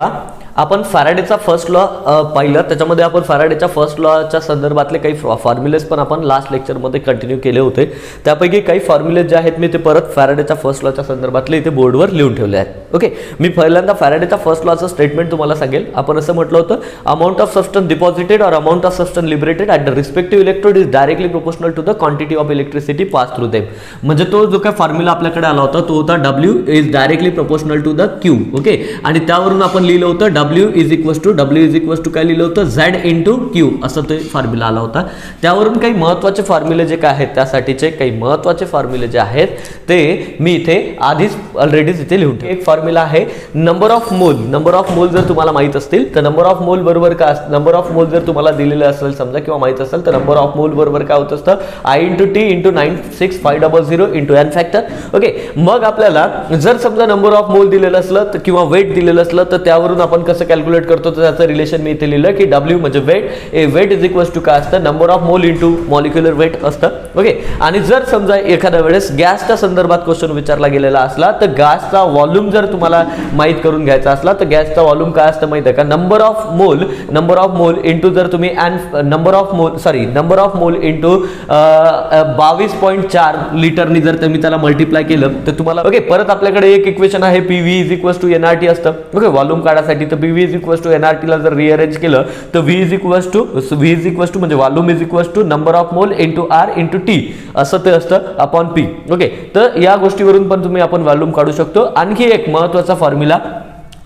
आपण फॅराडेचा first law पाहिलं, त्याच्यामध्ये आपण फॅराडेच्या फर्स्ट लॉच्या संदर्भातले काही फॉर्म्युलेज पण आपण लास्ट लेक्चरमध्ये कंटिन्यू केले होते. त्यापैकी काही फॉर्म्युलेज जे आहेत मी ते परत फॅराडेच्या फर्स्ट लॉच्या संदर्भातले इथे बोर्डवर लिहून ठेवले आहेत. ओके, मी पहिल्यांदा फॅराडेच्या फर्स्ट लॉचं स्टेटमेंट तुम्हाला सांगेल. आपण असं म्हटलं होतं, अमाऊंट ऑफ सबस्टन्स डिपॉझिटेड और amount of substance liberated at the respective electrode is directly proportional to the quantity of electricity pass through them. म्हणजे तो जो काय फॉर्म्युला आपल्याकडे आला होता तो होता W is directly proportional to the Q. Okay, आणि त्यावरून आपण लिहिलं होतं W इज इक्वल्स टू काय लिहिलं होतं Z इंटू Q असं ते फॉर्म्युला आला होता. त्यावरून काही महत्त्वाचे फॉर्म्युले जे काय आहेत त्यासाठीचे काही महत्त्वाचे फॉर्म्युले जे आहेत ते मी इथे आधीच ऑलरेडीच इथे लिहून ठेवले. एक फॉर्म्युला आहे नंबर ऑफ मोल. नंबर ऑफ मोल जर तुम्हाला माहित असतील तर नंबर ऑफ मोल बरोबर काय, नंबर ऑफ मोल जर तुम्हाला दिलेलं असेल समजा किंवा माहित असेल तर नंबर ऑफ मोल बरोबर काय होत असतं I into T into 96500 into n factor. Okay, मग आपल्याला जर समजा नंबर ऑफ मोल दिलेलं असलं तर किंवा वेट दिलेलं असलं तर त्यावरून आपण कसं कॅल्क्युलेट करतो तर त्याचं रिलेशन मी इथे लिहिलं की W म्हणजे वेट इज इक्वल्स टू काय असतं number of mole into molecular weight असतं. ओके, आणि जर समजा एखाद्या वेळेस गॅसच्या संदर्भात क्वेश्चन विचारला गेलेला असला तर गॅसचा व्हॉल्यूम जर तुम्हाला माहित करून घ्यायचा असला तर गॅसचा व्हॉल्यूम काय असतं माहिती आहे का, नंबर ऑफ मोल इंटू जर तुम्ही नंबर ऑफ मोल इंटू 22.4 लिटरनी जर तुम्ही त्याला मल्टिप्लाय केलं तर तुम्हाला ओके परत आपल्याकडे एक इक्वेशन आहे PV is equals to NRT असतं. ओके, व्हॉल्यूम काढायसाठी तर PV is equals to NRT ला जर रिअरेंज केलं तर V इज इक्वल्स टू म्हणजे volume is equals to number of mole into R into T असं ते असतं अपॉन P. ओके, तर या गोष्टीवरून पण तुम्ही आपण व्हॉल्यूम काढू शकतो. आणखी एक महत्त्वाचा फॉर्म्युला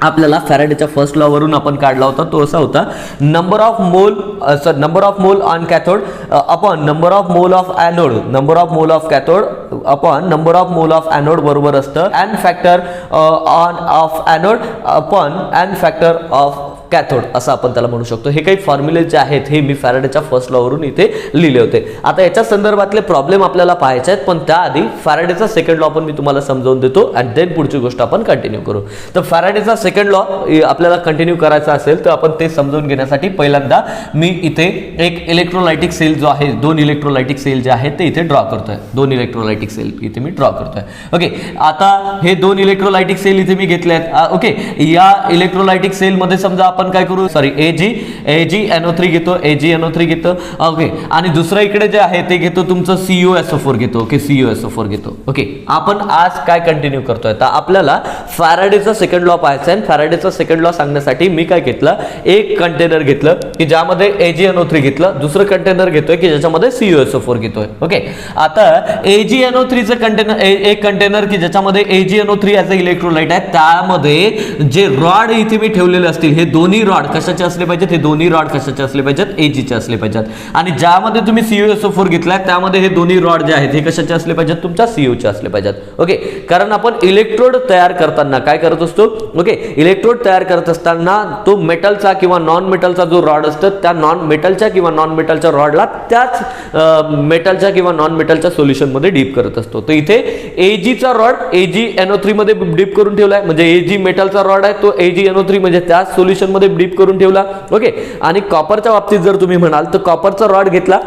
आपल्याला फॅराडेच्या फर्स्ट लॉ वरून आपण काढला होता तो असा होता नंबर ऑफ मोल on cathode upon number of mole of anode. Number of mole of cathode upon number of mole of anode बरोबर असतं n factor of anode upon n factor of cathode असं आपण त्याला म्हणू शकतो. हे काही फॉर्म्युले जे आहेत हे मी फॅराडेच्या फर्स्ट लॉ वरून इथे लिहिले होते. आता याच्या संदर्भातले प्रॉब्लेम आपल्याला पाहायचे आहेत, पण त्याआधी फॅराडेचा सेकंड लॉ पण मी तुम्हाला समजावून देतो आणि देन पुढची गोष्ट आपण कंटिन्यू करू. तर फॅराडेचा सेकंड लॉ आपल्याला कंटिन्यू करायचा असेल तर आपण ते समजून घेण्यासाठी पहिल्यांदा मी इथे एक इलेक्ट्रोलायटिक सेल जो आहे, दोन इलेक्ट्रोलायटिक सेल जे आहेत ते इथे ड्रॉ करतोय. दोन इलेक्ट्रोलायटिक सेल इथे मी ड्रॉ करतोय. ओके, आता हे दोन इलेक्ट्रोलायटिक सेल इथे मी घेतले आहेत. ओके, या इलेक्ट्रोलायटिक सेल मध्ये समजा आपण काय करू, सॉरी AgNO3 घेतो, AgNO3 घेतो. ओके, आणि दुसरं इकडे जे आहे ते घेतो तुमचं CuSO4 घेतो. ओके, CuSO4 घेतो. ओके, आपण आज काय कंटिन्यू करतोय तर आपल्याला फॅराडेचा सेकंड लॉ पाहायचा आहे. फॅराडेचा सेकंड लॉ सांगण्यासाठी मी काय घेतलं, एक कंटेनर घेतलं की ज्यामध्ये AgNO3 घेतलं, दुसरं कंटेनर घेतोय की ज्याच्यामध्ये CuSO4 घेतोय. ओके, आता AgNO3 चं कंटेनर, एक कंटेनर की ज्याच्यामध्ये AgNO3 ॲज अ इलेक्ट्रोलाइट आहे, त्यामध्ये जे रॉड इथे मी ठेवलेले असतील हे दोन्ही रॉड कशाचे असले पाहिजेत, हे दोन्ही रॉड कशाचे असले पाहिजेत, Ag चे असले पाहिजेत. आणि ज्यामध्ये तुम्ही CuSO4 घेतलाय त्यामध्ये हे दोन्ही रॉड जे आहेत हे कशाचे असले पाहिजेत, तुमच्या Cu चे असले पाहिजेत. ओके, कारण आपण इलेक्ट्रोड तयार करताना काय करत असतो, ओके इलेक्ट्रोड तयार करत असताना तो मेटलचा किंवा नॉन मेटलचा जो रॉड असतो त्या मेटलच्या किंवा नॉन मेटलच्या रॉडला त्याच मेटलच्या किंवा नॉन मेटलच्या सोल्युशन मध्ये डीप करत असतो. तर इथे Ag चा रॉड AgNO3 मध्ये डीप करून ठेवलाय, म्हणजे Ag मेटलचा रॉड आहे तो AgNO3 म्हणजे त्याच सोल्युशन मध्ये डीप करून ठेवला. ओके, आणि कॉपरच्या बाबतीत जर तुम्ही म्हणाल तर कॉपरचा रॉड घेतला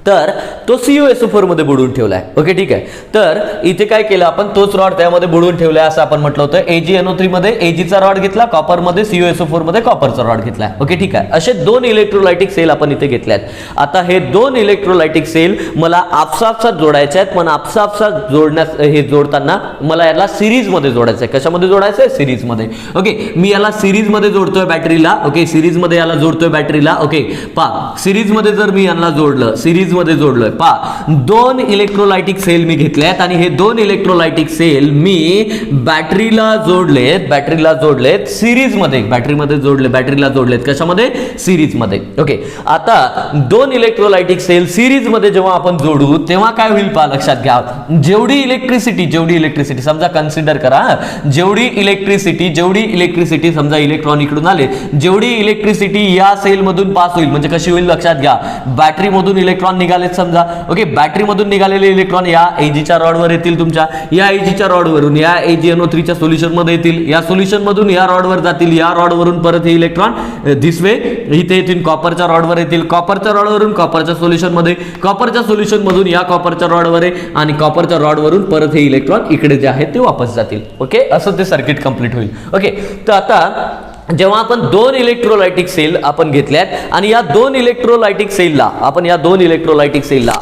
तर तो CuSO4 मध्ये बुडवून ठेवलाय. ओके, ठीक आहे. तर इथे काय केलं आपण, तोच रॉड त्यामध्ये बुडवून ठेवलाय असं आपण म्हटलं होतं. AgNO3 मध्ये Ag चा रॉड घेतला, कॉपर मध्ये CuSO4 मध्ये कॉपरचा रॉड घेतलाय. ओके, ठीक आहे. असे दोन इलेक्ट्रोलायटिक सेल आपण इथे घेतले आहेत. आता हे दोन इलेक्ट्रोलायटिक सेल मला आपसात जोडायचे आहेत, पण आपसात जोडण्यास हे जोडताना मला याला सिरीज मध्ये जोडायचं आहे. कशामध्ये जोडायचं आहे, सिरीज मध्ये. ओके, मी याला सिरीज मध्ये जोडतोय बॅटरीला. ओके, सिरीज मध्ये याला जोडतोय बॅटरीला. ओके, पहा सिरीज मध्ये जर मी यांना जोडलं, सिरीज मध्ये जोडलोय, पहा दोन इलेक्ट्रोलायटिक सेल मी घेतले आहेत आणि हे दोन इलेक्ट्रोलायटिक सेल मी बॅटरीला जोडलेत सिरीज मध्ये, बॅटरीमध्ये जोडले, बॅटरीला जोडलेत कशामध्ये, सिरीज मध्ये. ओके, आता दोन इलेक्ट्रोलायटिक सेल सिरीज मध्ये जेव्हा आपण जोडू तेव्हा काय होईल पहा, लक्षात घ्या. जेवढी इलेक्ट्रिसिटी समजा कन्सिडर करा, जेवढी इलेक्ट्रिसिटी समजा इलेक्ट्रॉन इकडून आले, जेवढी इलेक्ट्रिसिटी या सेल मधून पास होईल म्हणजे कशी होईल लक्षात घ्या, बॅटरी मधून इलेक्ट्रॉन निघालेत समजा. ओके, बॅटरी मधून निघालेले इलेक्ट्रॉन या Ag च्या रॉड वर येतील, तुमच्या या Ag च्या रॉड वरून या AgNO3 च्या सोल्युशन मध्ये येतील, या सोल्युशन मधून या रॉड वर जातील, या रॉड वरून परत हे इलेक्ट्रॉन दिस वे इथे येतील, कॉपरच्या रॉड वर येतील, कॉपरच्या रॉड वरून कॉपरच्या सोल्युशन मध्ये, कॉपरच्या सोल्युशन मधून या कॉपरच्या रॉड वर आणि कॉपरच्या रॉड वरून परत हे इलेक्ट्रॉन इकडे जे आहेत ते वापस जातील. ओके, असं ते सर्किट कंप्लीट होईल. ओके, तर आता जेव्हा आपण दोन इलेक्ट्रोलायटिक सेल आपण घेतल्यात आणि या दोन इलेक्ट्रोलायटिक सेलला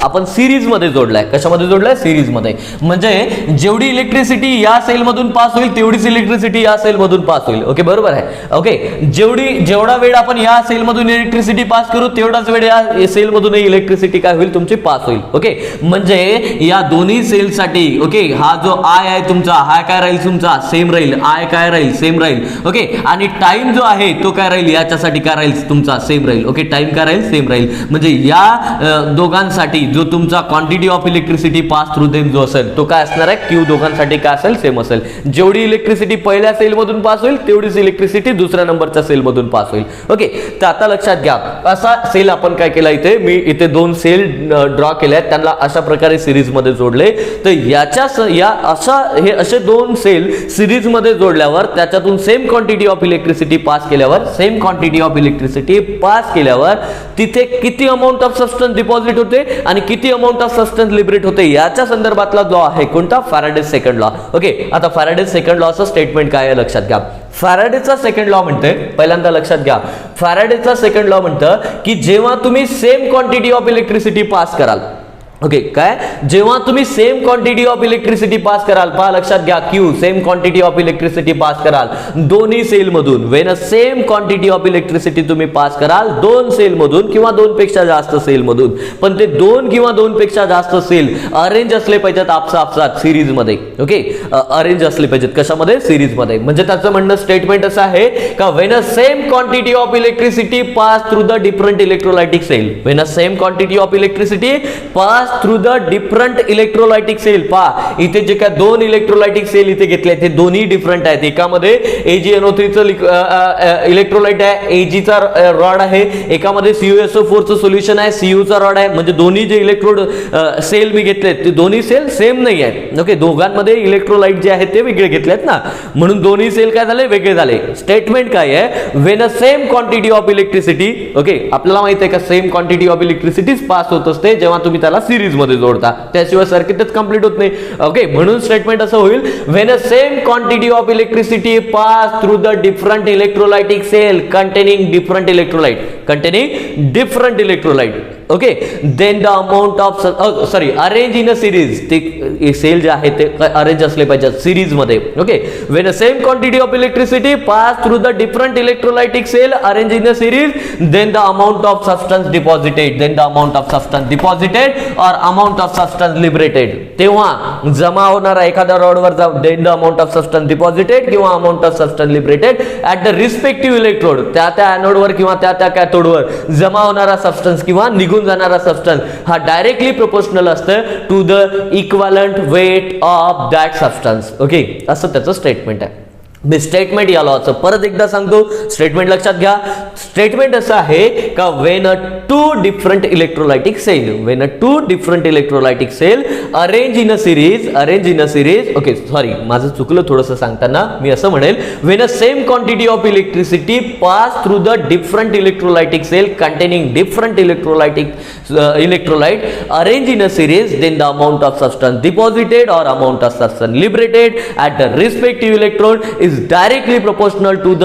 आपण सिरीज मध्ये जोडलाय. कशामध्ये जोडलाय? सिरीज मध्ये. म्हणजे जेवढी इलेक्ट्रिसिटी या सेल मधून पास होईल तेवढीच इलेक्ट्रिसिटी या सेल मधून पास होईल. ओके, बरोबर आहे. ओके, जेवढा वेळ आपण या सेल मधून इलेक्ट्रिसिटी पास करू तेवढाच वेळ या सेल मधून इलेक्ट्रिसिटी काय होईल? तुमची पास होईल. ओके, म्हणजे या दोन्ही सेल साठी ओके हा जो आय आहे तुमचा हा काय राहील? तुमचा सेम राहील. आय काय राहील? सेम राहील. ओके, आणि टाइम जो आहे तो काय राहील? याच्यासाठी काय राहील? तुमचा सेम राहील. ओके, टाइम काय राहील? सेम राहील. म्हणजे या दोघांसाठी जो तुमचा quantity of electricity pass through them जो असेल तो काय असणार आहे? क्यू दोघांसाठी काय असेल? सेम असेल. जेवढी इलेक्ट्रिसिटी पहिल्या सेल मधून पास होईल तेवढीच इलेक्ट्रिसिटी दुसऱ्या नंबरच्या सेल मधून पास होईल. ओके, तर आता लक्षात घ्या असा सेल आपण काय केला इथे मी इथे दोन सेल ड्रॉ केले आहेत त्यांना अशा प्रकारे सिरीज मध्ये जोडले. तर हे असे दोन सेल सिरीज मध्ये जोडल्यावर त्याच्यातून same quantity of electricity pass केल्यावर तिथे किती अमाऊंट ऑफ सबस्टन्स डिपॉझिट होते आणि किती अमाऊंट ऑफ सबस्टन्स लिबरेट होते याच्या संदर्भातला लॉ आहे कोणता? Faraday's second law. ओके, आता फॅराडेज सेकंड लॉचं स्टेटमेंट काय आहे लक्षात घ्या. फॅराडेचा सेकंड लॉ म्हणते, पहिल्यांदा लक्षात घ्या, फॅराडेचा सेकंड लॉ म्हणतं की जेव्हा तुम्ही same quantity of electricity pass कराल, ओके काय, जेव्हा तुम्ही same quantity of electricity pass कराल, पहा लक्षात घ्या, Q same quantity of electricity pass कराल दोन्ही सेल मधून, Wien a same quantity of electricity तुम्ही पास कराल दोन सेल मधून किंवा दोन पेक्षा जास्त सेल मधून, पण ते दोन किंवा दोन पेक्षा जास्त सेल अरेंज असले पाहिजेत आपसात सिरीज मध्ये. ओके, अरेंज असले पाहिजेत कशामध्ये? सिरीज मध्ये. म्हणजे त्याचं म्हणणं स्टेटमेंट असं आहे का when a same quantity of electricity pass through the different electrolytic cell, when a same quantity of electricity pass through the different electrolytic cell. पहा इथे जे काय दोन इलेक्ट्रोलाइटिक सेल इथे घेतले ते दोन्ही डिफरंट आहेत. एकामध्ये AgNO3 चं इलेक्ट्रोलाइट आहे, Ag चा रॉड आहे, एकामध्ये CuSO4 चं सोल्युशन आहे, Cu चा रॉड आहे. म्हणजे दोन्ही जे इलेक्ट्रोड सेल मी घेतलेत ते दोन्ही सेल सेम नाही आहेत. ओके, दोघांमध्ये इलेक्ट्रोलाइट जे आहेत ते वेगळे घेतलेत ना, म्हणून दोन्ही सेल काय झाले? वेगळे झाले. स्टेटमेंट काय आहे? Wien a same quantity of electricity, okay आपल्याला माहित आहे का same quantity of electricity pass होत असते जेव्हा तुम्ही त्याला सिरीज मध्ये जोडता, त्याशिवाय सर्किटच कंप्लीट होत नाही. ओके, म्हणून स्टेटमेंट असं होईल when a same quantity of electricity pass through the different electrolytic cell containing different electrolyte, okay, then the amount of arrange in a series, ते सेल जे आहे ते अरेंज असले पाहिजेत सिरीज मध्ये. Okay, when a same quantity of electricity pass through the different electrolytic cell arrange in a series, then the amount of substance deposited और amount of substance liberated. तेव्हा जमा होणारा एखाद्या रॉडवर then the amount of substance deposited किंवा amount of substance liberated at the respective electrode, त्या एनोडवर किंवा त्या कॅथोडवर जमा होणारा सबस्टन्स किंवा निघून जाणारा सबस्टन्स हा डायरेक्टली प्रोपोर्शनल असतं to the equivalent weight of that substance. Okay, असं त्याचं स्टेटमेंट आहे. मी स्टेटमेंट या लॉचं परत एकदा सांगतो, स्टेटमेंट लक्षात घ्या. स्टेटमेंट असं आहे का when a two different electrolytic cell arrange in a series, okay sorry माझं चुकलं थोडंसं सांगताना, मी असं म्हणेल when a same quantity of electricity pass through the different electrolytic cell containing different electrolyte arrange in a series, then the amount of substance deposited और amount of substance liberated at the respective electrode is directly proportional to the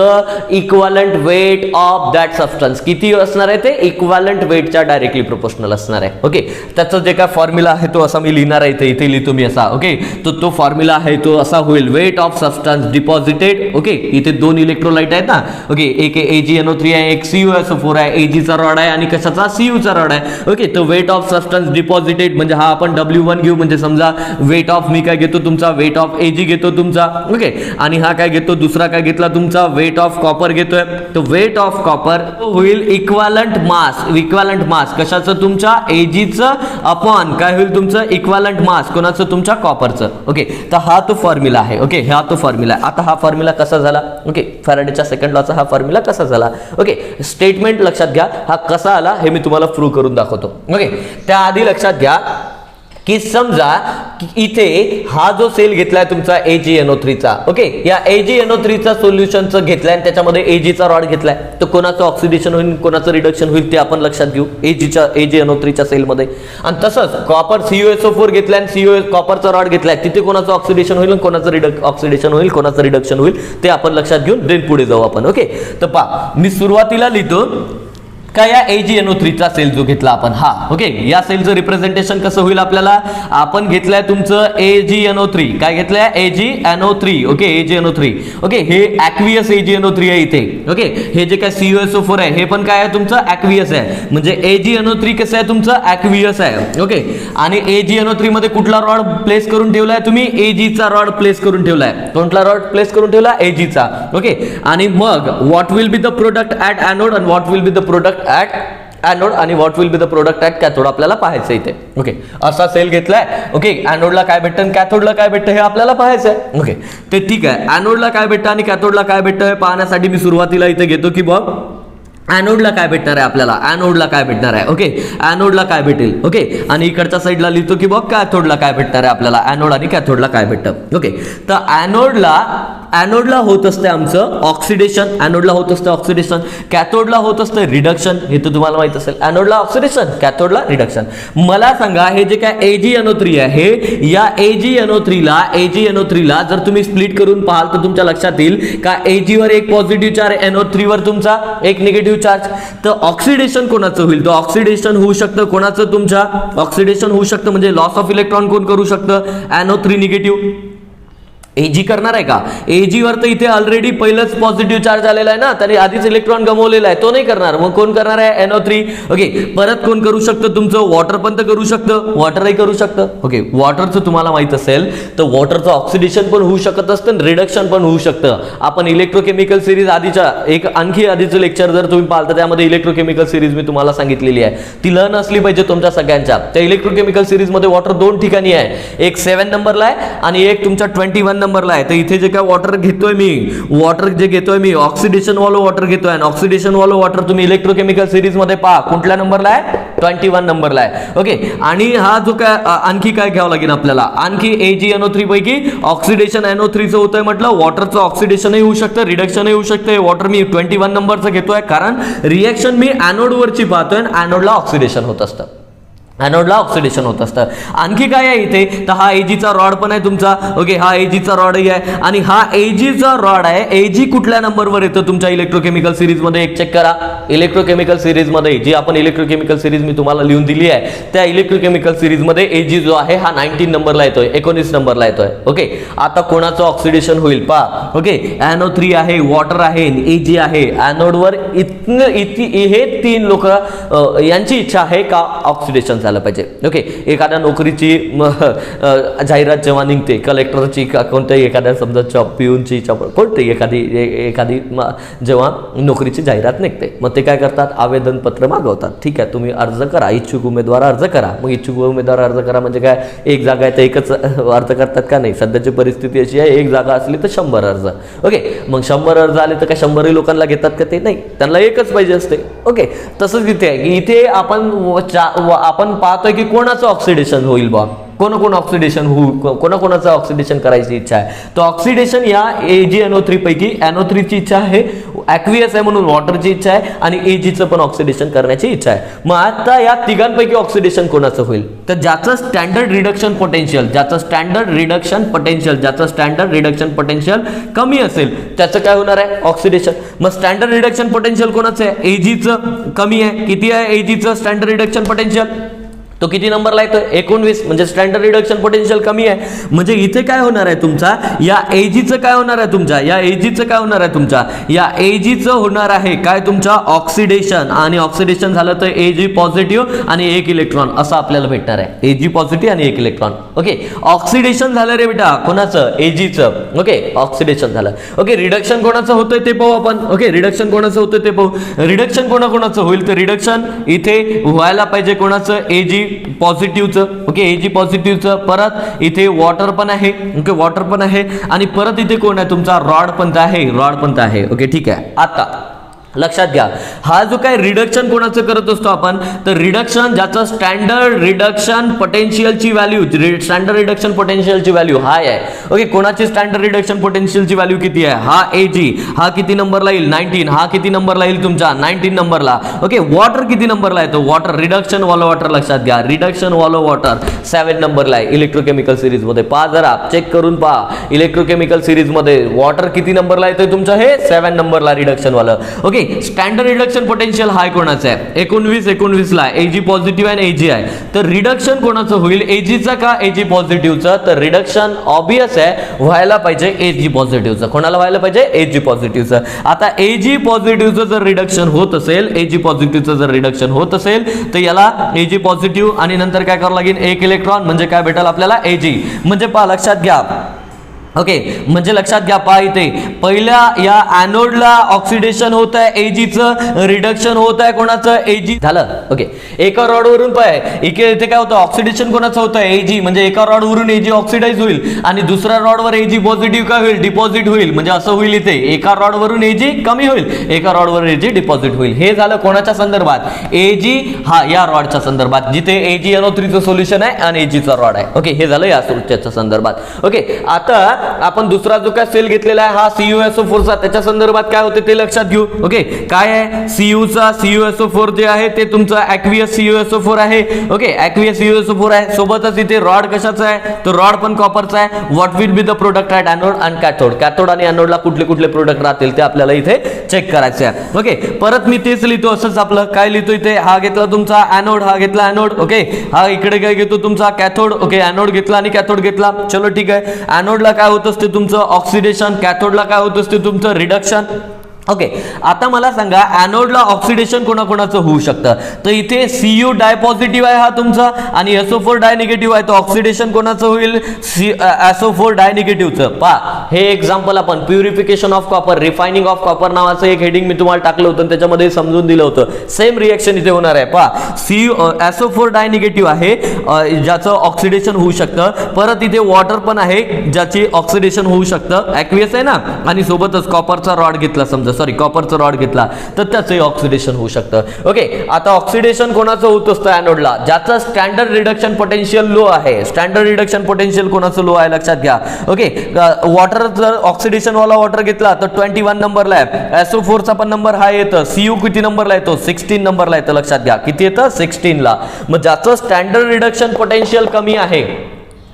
equivalent weight of that substance. किती असणार आहे ते? Equivalent वेटच्या directly proportional असणार आहे. Okay, त्याचा जे काय फॉर्म्युला आहे तो असा मी लिहिणार आहे, इथे लिहितो मी असा. ओके, तो फॉर्म्युला आहे तो असा होईल, weight of substance deposited. Okay, इथे दोन इलेक्ट्रोलाइट आहेत ना, ओके, एक AgNO3 आहे, एक CuSO4 आहे, Ag चा रॉड आहे आणि कशाचा? Cu चा रॉड आहे. ओके, तो वेट ऑफ सबस्टन्स डिपॉझिटेड म्हणजे हा आपण W1 घेऊ, म्हणजे समजा वेट ऑफ मी काय घेतो तुमचा वेट ऑफ Ag घेतो तुमचा. ओके, आणि हा काय घेतो दुसरा काय घेतला तुमचा वेट ऑफ कॉपर घेतोय, तो वेट ऑफ कॉपर होईल इक्विव्हॅलंट मास कशाचं? तुमच्या Ag चं अपॉन काय होईल तुमचं? इक्विव्हॅलंट मास कोणाचं? तुमच्या कॉपरचं. ओके, तर हा तो फॉर्म्युला आहे. ओके, हा तो फॉर्म्युला आहे. आता हा फॉर्म्युला कसा झाला? ओके, फॅराडेच्या सेकंड लॉचा हा फॉर्म्युला कसा झाला? ओके, स्टेटमेंट लक्षात घ्या, हा कसा आला हे मी तुम्हाला प्रूव्ह करून दाखवतो. ओके, त्याआधी लक्षात घ्या की समजा इथे हा जो सेल घेतलाय तुमचा AgNO3 चा, ओके, या AgNO3 चा सोल्युशनचं घेतलाय आणि त्याच्यामध्ये Ag चा रॉड घेतलाय, तर कोणाचं ऑक्सिडेशन होईल कोणाचं रिडक्शन होईल ते आपण लक्षात घेऊ AgNO3 च्या सेलमध्ये. आणि तसंच कॉपर CuSO4 घेतलाय आणि कॉपरचा रॉड घेतलाय, तिथे कोणाचं ऑक्सिडेशन होईल कोणाचं ऑक्सिडेशन होईल कोणाचं रिडक्शन होईल ते आपण लक्षात घेऊन देन पुढे जाऊ आपण. ओके, तर पहा मी सुरुवातीला लिहितो का या AgNO3 चा सेल जो घेतला आपण हा, ओके, या सेलचं रिप्रेझेंटेशन कसं होईल आपल्याला, आपण घेतलंय तुमचं AgNO3, काय घेतलंय AgNO3, ओके, AgNO3, ओके, हे ऍक्वियस AgNO3 आहे इथे, ओके, हे जे काय CuSO4 आहे हे पण काय आहे तुमचं ऍक्वियस आहे, म्हणजे AgNO3 कसं आहे तुमचं ऍक्वियस आहे, ओके. आणि AgNO3 मध्ये कुठला रॉड प्लेस करून ठेवलाय तुम्ही, Ag चा रॉड प्लेस करून ठेवलाय, कोणता रॉड प्लेस करून ठेवला, Ag चा, ओके. आणि मग what will be the product at anode आणि what will be the product at anode आणि what will be the product at cathode आपल्याला पाहायचं इथे, ओके. असा सेल घेतलाय, ओके, एनोडला काय भेटतं आणि कॅथोडला काय भेटतं हे आपल्याला पाहायचं आहे, ओके. ते ठीक आहे, एनोडला काय भेटतं आणि कॅथोडला काय भेटतं हे पाहण्यासाठी मी सुरुवातीला इथे घेतो की बघ एनोडला काय भेटणार आहे आपल्याला, एनोडला काय भेटणार आहे, ओके, एनोडला काय भेटेल, ओके. आणि इकडच्या साईडला लिहितो की बघ कॅथोडला काय भेटणार आहे आपल्याला, एनोड आणि कॅथोडला काय भेटतं, ओके. तर एनोडला होत असते आमचं ऑक्सिडेशन, एनोडला होत असतं ऑक्सिडेशन, कॅथोडला होत असतं रिडक्शन, हे तर तुम्हाला माहित असेल, एनोडला ऑक्सिडेशन कॅथोडला रिडक्शन. मला सांगा हे जे काय AgNO3 आहे, या AgNO3 ला जर तुम्ही स्प्लिट करून पाहाल तर तुमच्या लक्षात येईल का Ag वर एक पॉझिटिव्ह चार्ज, NO3 वर तुमचा एक निगेटिव्ह चार्ज, तर ऑक्सिडेशन कोणाचं होईल, तर ऑक्सिडेशन होऊ शकतं कोणाचं तुमच्या, ऑक्सिडेशन होऊ शकतं म्हणजे लॉस ऑफ इलेक्ट्रॉन कोण करू शकतं, NO3 निगेटिव्ह. Ag करणार आहे का, Ag वर तर इथे ऑलरेडी पहिलंच पॉझिटिव्ह चार्ज आलेला आहे ना, त्याने आधीच इलेक्ट्रॉन गमावलेला आहे, तो नाही करणार, मग कोण करणार आहे NO3, ओके. परत कोण करू शकतं तुमचं, वॉटर पण तर करू शकतं, वॉटरही करू शकतं, ओके. वॉटरचं तुम्हाला माहित असेल तर वॉटरचं ऑक्सिडेशन पण होऊ शकत असतं, रिडक्शन पण होऊ शकतं. आपण इलेक्ट्रोकेमिकल सिरीज आधीच्या आणखी आधीचं लेक्चर जर तुम्ही पाहिलं तर त्यामध्ये इलेक्ट्रोकेमिकल सिरीज मी तुम्हाला सांगितलेली आहे, ती लर्न असली पाहिजे तुमच्या सगळ्यांच्या. त्या इलेक्ट्रोकेमिकल सिरीज मध्ये वॉटर दोन ठिकाणी आहे, एक 7 नंबरला आहे आणि एक तुमच्या 21 नंबरला आहे. तर इथे जे काय वॉटर घेतोय मी ऑक्सिडेशन वाला वॉटर घेतोय आणि ऑक्सिडेशन वाला वॉटर तुम्ही इलेक्ट्रोकेमिकल सिरीज मध्ये पहा कुठल्या नंबरला आहे, 21 नंबरला आहे, ओके. आणि हा जो काय आणखी काय घ्यावं लागेल आपल्याला, आणखी AgNO3 पैकी ऑक्सिडेशन NO3 चं होतंय म्हटलं, वॉटरचं ऑक्सिडेशनही होऊ शकतं, रिडक्शनही होऊ शकतं. वॉटर मी 21 नंबरचं घेतोय कारण रिएक्शन मी एनोड वरची पाहतोय आणि एनोडला ऑक्सिडेशन होत असतं, एनोडला ऑक्सिडेशन होत असतं. आणखी काय आहे इथे, तर हा Ag चा रॉड पण आहे तुमचा, ओके, हा Ag चा रॉडही आहे आणि हा Ag चा रॉड आहे. Ag कुठल्या नंबरवर येतं तुमच्या इलेक्ट्रोकेमिकल सिरीज मध्ये, एक चेक करा. इलेक्ट्रोकेमिकल सिरीज मध्ये जी आपण इलेक्ट्रोकेमिकल सिरीज मी तुम्हाला लिहून दिली आहे त्या इलेक्ट्रोकेमिकल सिरीज मध्ये Ag जो आहे हा 19 नंबरला येतोय, 19 नंबरला येतोय, ओके. आता कोणाचं ऑक्सिडेशन होईल पहा, ओके, NO3 आहे, वॉटर आहे, Ag आहे. एनोडवर हे 3 लोक यांची इच्छा आहे का ऑक्सिडेशन झालं पाहिजे, ओके. एखाद्या नोकरीची जाहिरात जेव्हा निघते, कलेक्टरची कोणत्याही एखाद्या समजा जॉब, पिऊनची जॉब, कोणती एखादी जेव्हा नोकरीची जाहिरात निघते मग ते काय करतात, आवेदन पत्र मागवतात. ठीक आहे, तुम्ही अर्ज करा, इच्छुक उमेदवार अर्ज करा. मग इच्छुक उमेदवार अर्ज करा म्हणजे काय, एक जागा आहे तर एकच अर्ज करतात का, नाही. सध्याची परिस्थिती अशी आहे, एक जागा असली तर 100 अर्ज, ओके. मग 100 अर्ज आले तर काय 100 लोकांना घेतात का, ते नाही, त्यांना एकच पाहिजे असते, ओके. तसंच इथे आहे की इथे आपण पाहतोय की कोणाचं ऑक्सिडेशन होईल बा, कोण ऑक्सिडेशन होऊ, कोणाचं ऑक्सिडेशन करायची इच्छा आहे. तर ऑक्सिडेशन या AgNO3 पैकी NO3 ची इच्छा आहे, ॲक्वियस आहे म्हणून वॉटरची इच्छा आहे आणि Ag चं पण ऑक्सिडेशन करण्याची इच्छा आहे. मग आता या तिघांपैकी ऑक्सिडेशन कोणाचं होईल, तर ज्याचं स्टँडर्ड रिडक्शन पोटेन्शियल कमी असेल त्याचं काय होणार आहे, ऑक्सिडेशन. मग स्टँडर्ड रिडक्शन पोटेन्शियल कोणाचं आहे, Ag चं कमी आहे. किती आहे Ag चं स्टँडर्ड रिडक्शन पोटेन्शियल, तो किती नंबरला येतो, 19, म्हणजे स्टँडर्ड रिडक्शन पोटेन्शियल कमी आहे. म्हणजे इथे काय होणार आहे तुमचा, या Ag चं काय होणार आहे तुमच्या, या Ag चं होणार आहे काय तुमच्या ऑक्सिडेशन, आणि ऑक्सिडेशन झालं तर Ag पॉझिटिव्ह आणि 1 इलेक्ट्रॉन असं आपल्याला भेटणार आहे. Ag पॉझिटिव्ह आणि 1 इलेक्ट्रॉन, ओके. ऑक्सिडेशन झालं रे बेटा कोणाचं, Ag चं, ओके. ऑक्सिडेशन झालं, ओके. रिडक्शन कोणाचं होतंय ते पाहू आपण, ओके. रिडक्शन कोणाचं होतं ते पाहू. रिडक्शन कोणाकोणाचं होईल, तर रिडक्शन इथे व्हायला पाहिजे कोणाचं, Ag पॉझिटिव्हचं, ओके. Ag पॉझिटिव्हचं. परत इथे वॉटर पण आहे, ओके, वॉटर पण आहे आणि परत इथे कोण आहे तुमचा, रॉड पण आहे, ओके. ठीक आहे. आता लक्षात घ्या, हा जो काय रिडक्शन कोणाचं करत असतो आपण, तर रिडक्शन ज्याचं स्टँडर्ड रिडक्शन पोटेन्शियलची व्हॅल्यू, स्टँडर्ड रिडक्शन पोटेन्शियलची व्हॅल्यू हाय आहे. ओके, कोणाची स्टँडर्ड रिडक्शन पोटेन्शियलची व्हॅल्यू किती आहे, हा Ag, हा किती नंबरला येईल 19, हा किती नंबरला येईल तुमचा 19 नंबरला. ओके, वॉटर किती नंबरला आहे, तो वॉटर रिडक्शन वॉल वॉटर, लक्षात घ्या रिडक्शन वॉल वॉटर 7 नंबरला आहे इलेक्ट्रोकेमिकल सिरीज मध्ये. पहा जरा चेक करून पहा, इलेक्ट्रोकेमिकल सिरीज मध्ये वॉटर किती नंबरला येतोय तुमचं, हे 7 नंबरला रिडक्शन वाला. ओके, स्टँडर्ड रिडक्शन पोटेन्शियल हाय कोणाचं आहे, 19 ला Ag पॉझिटिव्ह आणि Ag आहे. तर रिडक्शन कोणाचं होईल, Agचा का Ag पॉझिटिव्हचं, तर रिडक्शन ऑब्वियस आहे व्हायला पाहिजे Ag पॉझिटिव्हचं. कोणाला व्हायला पाहिजे, Ag पॉझिटिव्हचं. आता Ag पॉझिटिव्हचं जर रिडक्शन होत असेल, Ag पॉझिटिव्हचं जर रिडक्शन होत असेल, तर याला Ag पॉझिटिव्ह आणि नंतर काय करावं लागेल, एक इलेक्ट्रॉन म्हणजे काय भेटेल आपल्याला Ag. म्हणजे पहा लक्षात घ्या, ओके, म्हणजे लक्षात घ्या, पहा इथे पहिल्या या एनोडला ऑक्सिडेशन होत आहे, Agचं रिडक्शन होत आहे कोणाचं, Ag झालं. ओके, एका रॉड वरून पाय इथे काय होतं, ऑक्सिडेशन कोणाचं होतं, Ag, म्हणजे एका रॉड वरून Ag ऑक्सिडाइज होईल आणि दुसऱ्या रॉड वर Ag पॉझिटिव्ह काय होईल, डिपॉझिट होईल. म्हणजे असं होईल इथे एका रॉड वरून Ag कमी होईल, एका रॉड वर Ag डिपॉझिट होईल. हे झालं कोणाच्या संदर्भात, Ag, हा या रॉडच्या संदर्भात जिथे AgNO3 चं सोल्युशन आहे आणि Ag चा रॉड आहे. ओके, हे झालं या सोल्युशनच्या संदर्भात. ओके, आता आपण दुसरा जो काय सेल घेतलेला आहे हा CuSO4 चा, त्याच्या संदर्भात काय होते ते लक्षात घेऊ. ओके, काय आहे CuSO4 जे आहे ते तुमचं ॲक्वियस CuSO4 आहे. ओके, ॲक्वियस CuSO4 आहे. सोबतच इथे रॉड कशाचा आहे, तो रॉड पण कॉपरचा आहे. What will be the product at anode and cathode, cathode आणि एनोडला कुठले कुठले प्रोडक्ट राहतील ते आपल्याला इथे चेक करायचे आहे. ओके, परत मी तेच लिहितो असंच, आपलं काय लिहितो इथे, हा घेतला तुमचा एनोड, हा घेतला एनोड. ओके, हा इकडे काय घेतो तुमचा कॅथोड. ओके, एनोड घेतला आणि कॅथोड घेतला. चलो ठीक आहे, एनोडला काय होत असते तुमचं ऑक्सिडेशन, कॅथोडला काय होत असते तुमचं रिडक्शन. ओके, आता मला सांगा एनोडला ऑक्सिडेशन कोणाकोणाचं होऊ शकतं, तर इथे Cu डाय पॉझिटिव्ह आहे हा तुमचा आणि SO4 डाय निगेटिव्ह आहे, तर ऑक्सिडेशन कोणाचं होईल, SO4 डाय निगेटिव्हचं. पहा हे एक्झाम्पल आपण purification of copper, refining of copper नावाचं एक हेडिंग मी तुम्हाला टाकलं होतं, त्याच्यामध्ये समजून दिलं होतं. सेम रिएक्शन इथे होणार आहे. पहा SO4 डाय निगेटिव्ह आहे ज्याचं ऑक्सिडेशन होऊ शकतं. परत इथे वॉटर पण आहे ज्याची ऑक्सिडेशन होऊ शकतं, ॲक्वियस आहे ना, आणि सोबतच कॉपरचा रॉड घेतला, समजा कॉपरचा रॉड घेतला तर त्याचे ऑक्सिडेशन होऊ शकतं. ओके, आता ऑक्सिडेशन कोणाचं होत असतं एनोडला, ज्याचं स्टँडर्ड रिडक्शन पोटेन्शियल लो आहे. स्टँडर्ड रिडक्शन पोटेन्शियल कोणाचं लो आहे लक्षात घ्या. ओके, वॉटर जर ऑक्सिडेशन वाला वॉटर घेतला तर 21 नंबरला आहे. SO4 चा पण नंबर हा येतं. Cu किती नंबरला येतो, 16 नंबरला येतं. लक्षात घ्या किती येतं, 16 ला. मग ज्याचं स्टँडर्ड रिडक्शन पोटेन्शियल कमी आहे,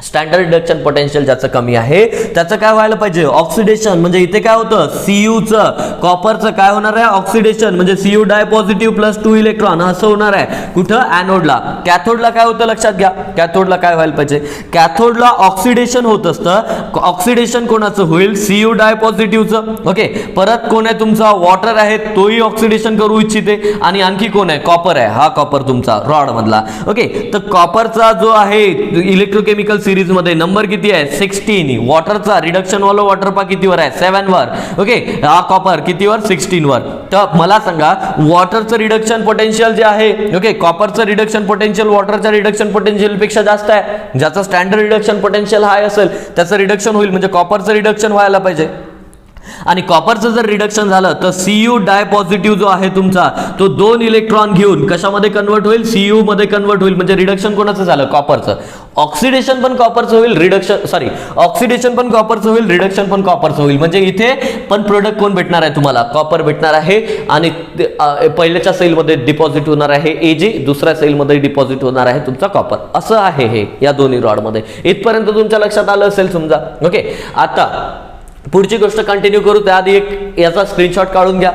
स्टँडर्ड रिडक्शन पोटेन्शियल ज्याचं कमी आहे त्याचं काय व्हायला पाहिजे, ऑक्सिडेशन. म्हणजे इथे काय होतं, Cuचं कॉपरचं काय होणार आहे, ऑक्सिडेशन. म्हणजे Cu डाय पॉझिटिव्ह प्लस 2 इलेक्ट्रॉन असं होणार आहे कुठं, एनोडला. कॅथोडला काय होतं लक्षात घ्या, कॅथोडला काय व्हायला पाहिजे, कॅथोडला ऑक्सिडेशन होत असतं. ऑक्सिडेशन कोणाचं होईल, Cu डाय पॉझिटिव्हचं. ओके, परत कोण आहे तुमचा, वॉटर आहे, तोही ऑक्सिडेशन करू इच्छिते. आणि आणखी कोण आहे, कॉपर आहे, हा कॉपर तुमचा रॉड मधला. ओके, तर कॉपरचा जो आहे इलेक्ट्रोकेमिकल सिरीज मध्ये नंबर किती आहे, 16. वॉटरचा रिडक्शन वाला वॉटर पा कितीवर आहे, 7 वर. ओके, हा कॉपर कितीवर, 16 वर. तर मला सांगा वॉटरचं रिडक्शन पोटेन्शियल जे आहे, ओके, कॉपरचं रिडक्शन पोटेन्शियल वॉटरच्या रिडक्शन पोटेन्शियल पेक्षा जास्त आहे. ज्याचं स्टँडर्ड रिडक्शन पोटेन्शियल हाय असेल त्याचं रिडक्शन होईल, म्हणजे कॉपरचं रिडक्शन व्हायला पाहिजे. आणि कॉपरचं जर रिडक्शन झालं तर Cu डाय पॉझिटिव्ह जो आहे तुमचा तो 2 इलेक्ट्रॉन घेऊन कशामध्ये कन्वर्ट होईल, Cu मध्ये कन्वर्ट होईल. म्हणजे रिडक्शन कोणाचं झालं, कॉपरचं. ऑक्सिडेशन पण कॉपरचं होईल, ऑक्सिडेशन पण कॉपरचं होईल, रिडक्शन पण कॉपरचं होईल. म्हणजे इथे पण प्रोडक्ट कोण भेटणार आहे तुम्हाला, कॉपर भेटणार आहे. आणि पहिल्याच्या सेलमध्ये डिपॉझिट होणार आहे Ag, दुसऱ्या सेलमध्ये डिपॉझिट होणार आहे तुमचा कॉपर. असं आहे हे या दोन्ही रॉडमध्ये. इथपर्यंत तुमच्या लक्षात आलं असेल समजा. ओके, आता पुढची गोष्ट कंटिन्यू करू त्याआधी एक याचा स्क्रीनशॉट काढून घ्या.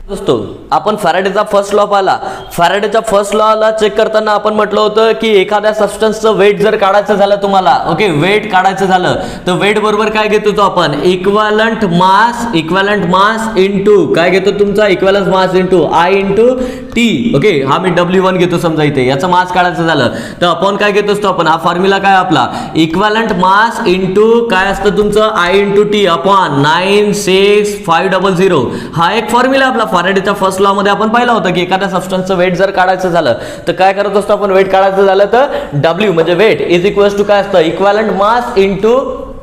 दोस्तो, आपण फॅराडेचा फर्स्ट लॉ पाहिला. फॅराडेच्या फर्स्ट लॉला चेक करताना आपण म्हटलं होतं की एखाद्या सबस्टन्सचं वेट जर काढायचं झालं तुम्हाला, ओके, वेट काढायचं झालं तर वेट बरोबर काय घेतो तो आपण, इक्विव्हॅलंट मास इनटू काय घेतो तुमचा, equivalent mass into I into T. Okay, हा मी W1 घेतो समजा इथे, याचं मास काढायचं झालं तर आपण काय घेत असतो, आपण हा फॉर्म्युला काय आपला, इक्विव्हॅलंट मास इनटू काय असतं तुमचं, I इनटू T अपॉन 96500. हा एक फॉर्म्युला आपला फॅराडेच्या फर्स्ट लॉ मध्ये आपण पाहिला होता की एखाद्या सबस्टन्सचं वेट जर काढायचं झालं तर काय करत असतो आपण, वेट काढायचं झालं तर W म्हणजे वेट इज इक्वल्स टू काय असतं, equivalent mass into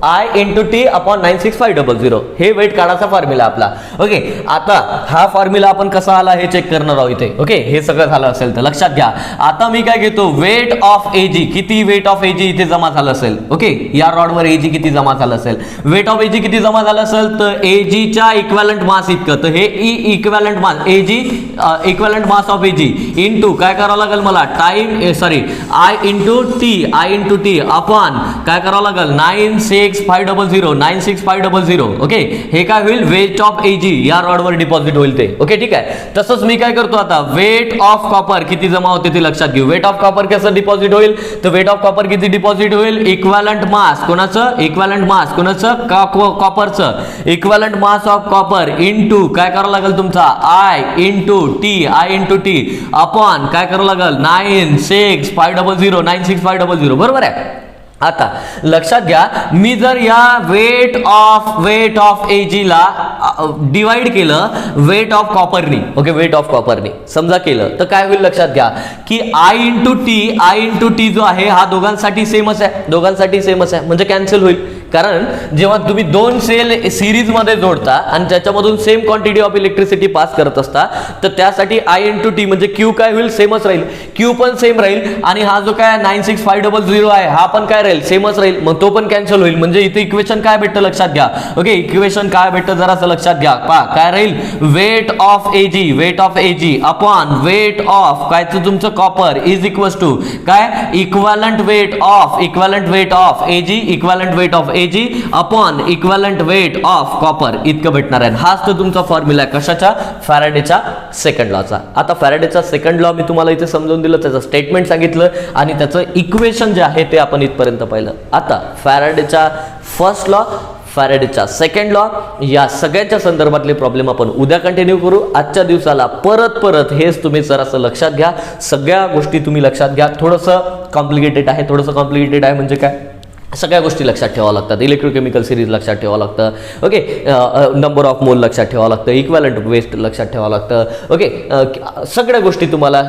I into T upon 96500 हे वेट काढायचा फॉर्म्युला आपला. ओके, आता हा फॉर्म्युला आपण कसा आला हे चेक करणार आहोत इथे. ओके, हे सगळं झालं असेल तर लक्षात घ्या. आता मी काय घेतो, वेट ऑफ एजी, किती वेट ऑफ एजी इथे जमा झालं असेल. ओके, या रॉडवर एजी किती जमा झालं असेल, वेट ऑफ एजी किती जमा झालं असेल तर एजीच्या इक्विव्हॅलंट मास इतकं. तर हे equivalent mass ag, equivalent mass of ag into काय करावं लागेल मला, time sorry I into T upon काय करावं लागेल 96500. ओके, हे काय होईल, वेट ऑफ एजी या रॉडवर डिपॉझिट होईल ते. ओके, ठीक आहे. तसंच मी काय करतो आता, वेट ऑफ कॉपर किती जमा होते ते लक्षात घेऊ. वेट ऑफ कॉपर कसं डिपॉझिट होईल, तर वेट ऑफ कॉपर किती डिपॉझिट होईल, इक्विव्हॅलंट मास कोणाचं, इक्विव्हॅलंट मास कोणाचं, कॉपरचं. Equivalent mass of copper into काय करावं लागेल तुमचा आय इंटू टी अपॉन काय करावं लागेल 96500 बरोबर आहे. आता लक्षात घ्या, मी जर या वेट ऑफ एजी ला डिवाइड केलं वेट ऑफ कॉपरनी, ओके, वेट ऑफ कॉपरनी समजा केलं तर काय होईल लक्षात घ्या की आय इंटू टी जो आहे हा दोघांसाठी सेमच आहे, म्हणजे कॅन्सल होईल. कारण जेव्हा तुम्ही दोन सेल सिरीज मध्ये जोडता आणि त्याच्यामधून same quantity of electricity pass करत असता तर त्यासाठी आय इंटू टी म्हणजे क्यू काय होईल, सेमच राहील, क्यू पण सेम राहील आणि हा जो काय 96500 आहे हा पण काय राहील, सेमच राहील, मग तो पण कॅन्सल होईल. म्हणजे इथे इक्वेशन काय भेटतं लक्षात घ्या. ओके, इक्वेशन काय भेटतं जरासं लक्षात घ्या. काय राहील, weight of AG upon weight of काय तुमचं कॉपर इज इक्वल्स टू काय, equivalent weight of AG upon equivalent weight of copper इतकं भेटणार आहे. हाच तर तुमचा फॉर्म्युला आहे कशाचा, फॅराडेच्या सेकंड लॉचा. आता फॅराडेचा सेकंड लॉ मी तुम्हाला इथे समजावून दिलं, त्याचं स्टेटमेंट सांगितलं आणि त्याचं इक्वेशन जे आहे ते आपण इथपर्यंत पाहिलं. आता फॅराडेचा फर्स्ट लॉ, फॅराडेचा सेकंड लॉ या सगळ्याच्या संदर्भातले प्रॉब्लेम आपण उद्या कंटिन्यू करू. आजच्या दिवसाला परत हेच तुम्ही जरासं लक्षात घ्या, सगळ्या गोष्टी तुम्ही लक्षात घ्या. थोडंसं कॉम्प्लिकेटेड आहे म्हणजे काय, सगळ्या गोष्टी लक्षात ठेवावं लागतात. इलेक्ट्रोकेमिकल सिरीज लक्षात ठेवावं लागतं. ओके, नंबर ऑफ मोल लक्षात ठेवावं लागतं, इक्विव्हॅलंट वेस्ट लक्षात ठेवावं लागतं. ओके, सगळ्या गोष्टी तुम्हाला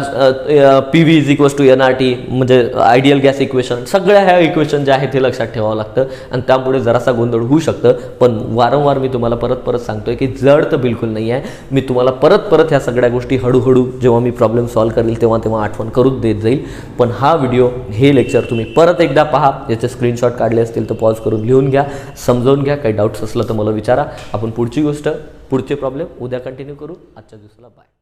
PV is equals to NRT म्हणजे आयडियल गॅस इक्वेशन, सगळ्या ह्या इक्वेशन जे आहेत ते लक्षात ठेवावं लागतं आणि त्यामुळे जरासा गोंधळ होऊ शकतं. पण वारंवार मी तुम्हाला परत सांगतोय की जड तर बिलकुल नाही आहे. मी तुम्हाला परत ह्या सगळ्या गोष्टी हळूहळू जेव्हा मी प्रॉब्लेम सॉल्व्ह करेल तेव्हा आठवण करून देत जाईल. पण हा व्हिडिओ, हे लेक्चर तुम्ही परत एकदा पहा, याचे स्क्रीनशॉट काढले असतील तर पॉज करून लिहून घ्या, समजावून घ्या. काही डाऊट्स असलं तर मला विचारा. आपण पुढची प्रॉब्लेम उद्या कंटिन्यू करू. आजच्या दिवसाला बाय.